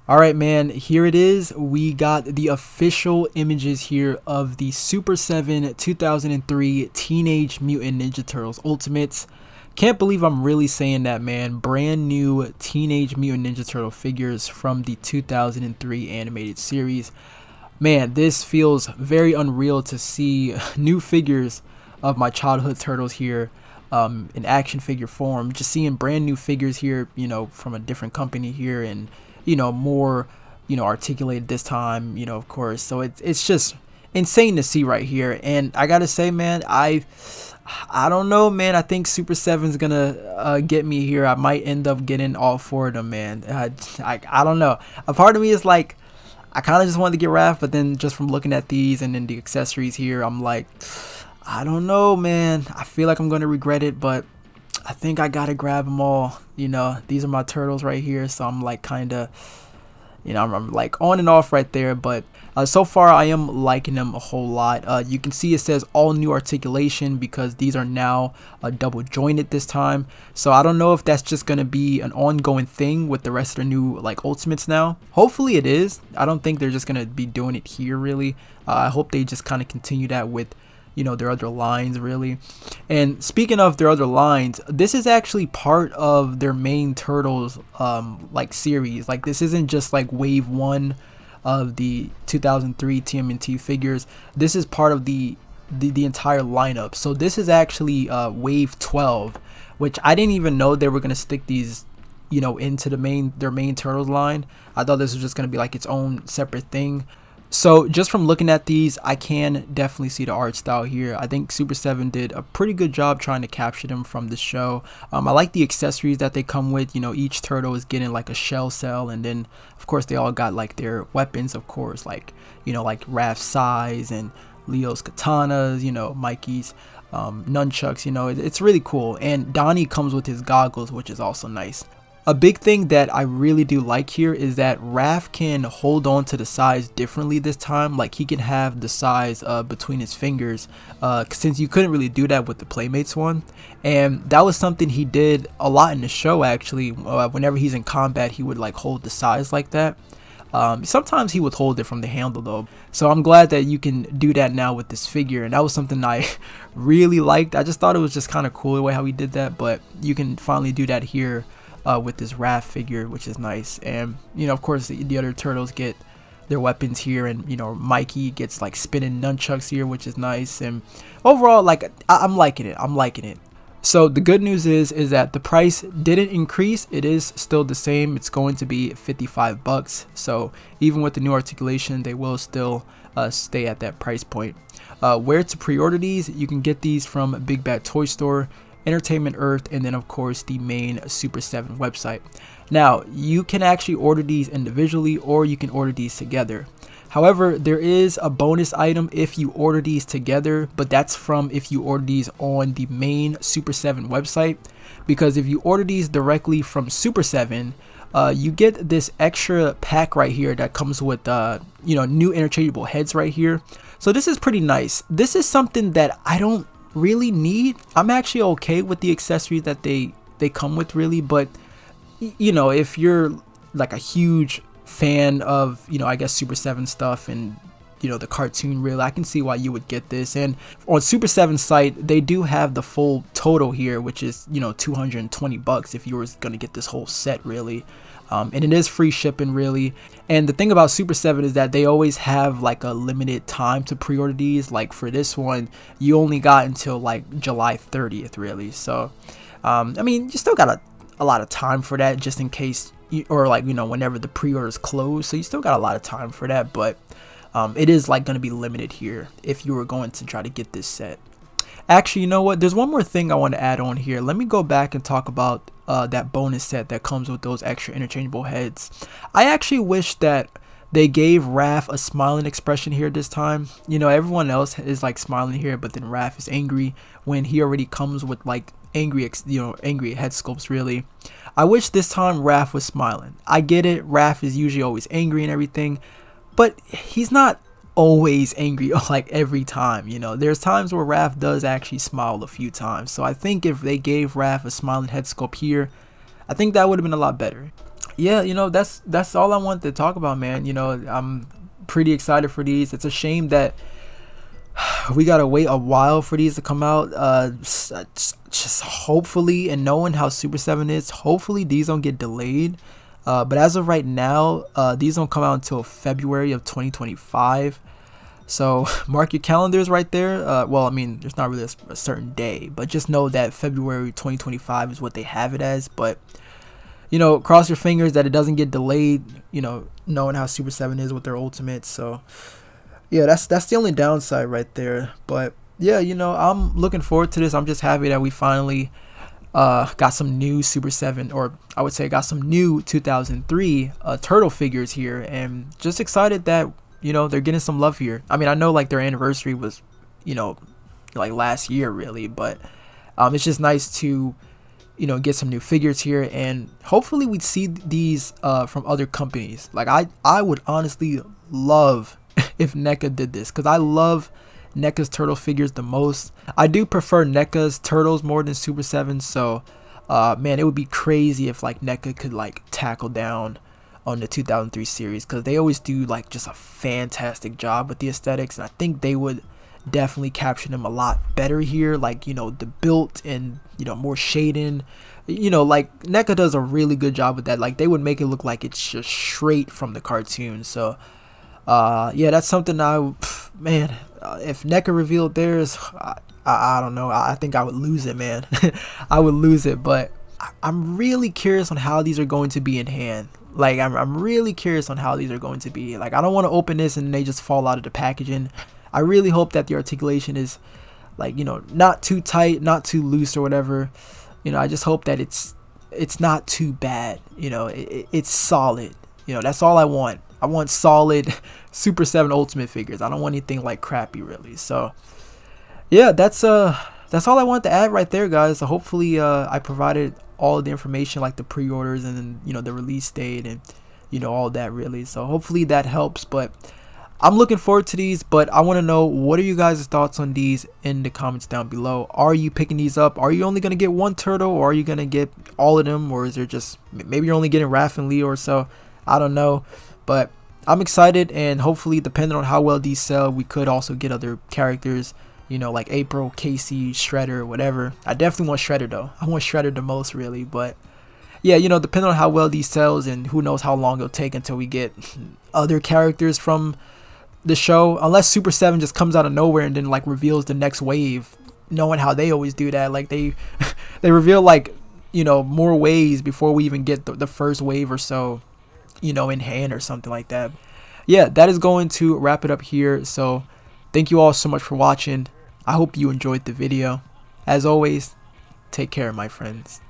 All right, man, here it is. We got the official images here of the Super 7 2003 Teenage Mutant Ninja Turtles Ultimates. Can't believe I'm really saying that, man. Brand new Teenage Mutant Ninja Turtle figures from the 2003 animated series. Man, this feels very unreal to see new figures of my childhood turtles here in action figure form. Just seeing brand new figures here, from a different company here, and more articulated this time, of course. So it's just insane to see right here. And I gotta say, man, I don't know, man. I think Super 7's gonna get me here. I might end up getting all four of them, man. I don't know. A part of me is like, I kind of just wanted to get Raph, but then just from looking at these and then the accessories here, I'm like, I don't know, man. I feel like I'm going to regret it, but I think I got to grab them all. These are my turtles right here, so I'm like kind of, I'm like on and off right there, but so far I am liking them a whole lot. You can see it says all new articulation because these are now double jointed this time. So I don't know if that's just going to be an ongoing thing with the rest of the new like Ultimates now. Hopefully it is. I don't think they're just going to be doing it here really. I hope they just kind of continue that with their other lines really. And speaking of their other lines, this is actually part of their main Turtles like series. Like this isn't just like wave 1 of the 2003 TMNT figures. This is part of the entire lineup. So this is actually wave 12, which I didn't even know they were going to stick these into their main Turtles line. I thought this was just going to be like its own separate thing. So just from looking at these, I can definitely see the art style here. I think Super 7 did a pretty good job trying to capture them from the show. I like the accessories that they come with. Each turtle is getting like a shell cell, and then of course they all got like their weapons, of course, like like Raph's sais and Leo's katanas, Mikey's nunchucks. It's really cool. And Donnie comes with his goggles, which is also nice. A big thing that I really do like here is that Raph can hold on to the size differently this time. Like he can have the size between his fingers, since you couldn't really do that with the Playmates one. And that was something he did a lot in the show actually. Whenever he's in combat, he would like hold the size like that. Sometimes he would hold it from the handle though. So I'm glad that you can do that now with this figure, and that was something I really liked. I just thought it was just kind of cool the way how he did that, but you can finally do that here. With this Raph figure, which is nice. And of course the other turtles get their weapons here, and Mikey gets like spinning nunchucks here, which is nice. And overall, like I'm liking it. So the good news is that the price didn't increase. It is still the same. It's going to be $55. So even with the new articulation, they will still stay at that price point. Where to pre-order these? You can get these from Big Bad Toy Store, Entertainment Earth, and then of course the main Super 7 website. Now you can actually order these individually, or you can order these together. However, there is a bonus item if you order these together, but that's from if you order these on the main Super 7 website. Because if you order these directly from Super 7, you get this extra pack right here that comes with new interchangeable heads right here. So this is pretty nice. This is something that I don't really need. I'm actually okay with the accessories that they come with really, but if you're like a huge fan of I guess Super 7 stuff and the cartoon really, I can see why you would get this. And on Super 7 site they do have the full total here, which is $220 if you were gonna get this whole set really. And it is free shipping really. And the thing about Super 7 is that they always have like a limited time to pre-order these. Like for this one, you only got until like July 30th really. So I mean, you still got a lot of time for that, just in case or like whenever the pre-orders close. So you still got a lot of time for that, but it is like going to be limited here if you were going to try to get this set. Actually, you know what? There's one more thing I want to add on here. Let me go back and talk about that bonus set that comes with those extra interchangeable heads. I actually wish that they gave Raph a smiling expression here this time. Everyone else is like smiling here, but then Raph is angry when he already comes with like angry head sculpts really. I wish this time Raph was smiling. I get it, Raph is usually always angry and everything, but he's not always angry like every time. There's times where Raph does actually smile a few times. So I think if they gave Raph a smiling head sculpt here, I think that would have been a lot better. yeah, that's all I wanted to talk about, man. I'm pretty excited for these. It's a shame that we gotta wait a while for these to come out. Just hopefully, and knowing how Super 7 is, hopefully these don't get delayed. But as of right now, these don't come out until February of 2025. So mark your calendars right there. Well, I mean, there's not really a certain day, but just know that February 2025 is what they have it as. But cross your fingers that it doesn't get delayed. Knowing how Super 7 is with their ultimates. So yeah, that's the only downside right there. But yeah, I'm looking forward to this. I'm just happy that we finally got some new Super 7, or I would say got some new 2003 turtle figures here, and just excited that they're getting some love here. I mean, I know like their anniversary was like last year really, but it's just nice to get some new figures here, and hopefully we'd see these from other companies. Like I would honestly love if NECA did this, because I love NECA's turtle figures the most. I do prefer NECA's turtles more than Super 7, so man, it would be crazy if like NECA could like tackle down on the 2003 series, because they always do like just a fantastic job with the aesthetics, and I think they would definitely capture them a lot better here. Like the built and more shading, like NECA does a really good job with that. Like they would make it look like it's just straight from the cartoon. So yeah, that's something man, if NECA revealed theirs, I don't know, I think I would lose it, man. I would lose it. But I'm really curious on how these are going to be in hand. Like I'm really curious on how these are going to be. Like I don't want to open this and they just fall out of the packaging. I really hope that the articulation is like not too tight, not too loose or whatever. I just hope that it's not too bad. It's solid. That's all I want. I want solid Super 7 Ultimate figures. I don't want anything like crappy really. So yeah, that's all I wanted to add right there, guys. So hopefully I provided all of the information, like the pre-orders and the release date and all that really. So hopefully that helps. But I'm looking forward to these, but I want to know, what are you guys' thoughts on these in the comments down below. Are you picking these up? Are you only going to get one turtle, or are you going to get all of them, or is there just maybe you're only getting Raph and Leo or so? I don't know, but I'm excited, and hopefully depending on how well these sell, we could also get other characters, like April, Casey, Shredder, whatever. I definitely want Shredder though. I want Shredder the most really. But yeah, depending on how well these sells, and who knows how long it'll take until we get other characters from the show, unless Super 7 just comes out of nowhere and then like reveals the next wave, knowing how they always do that. Like they they reveal like more waves before we even get the first wave or so in hand or something like that. Yeah, that is going to wrap it up here. So thank you all so much for watching. I hope you enjoyed the video. As always, take care, my friends.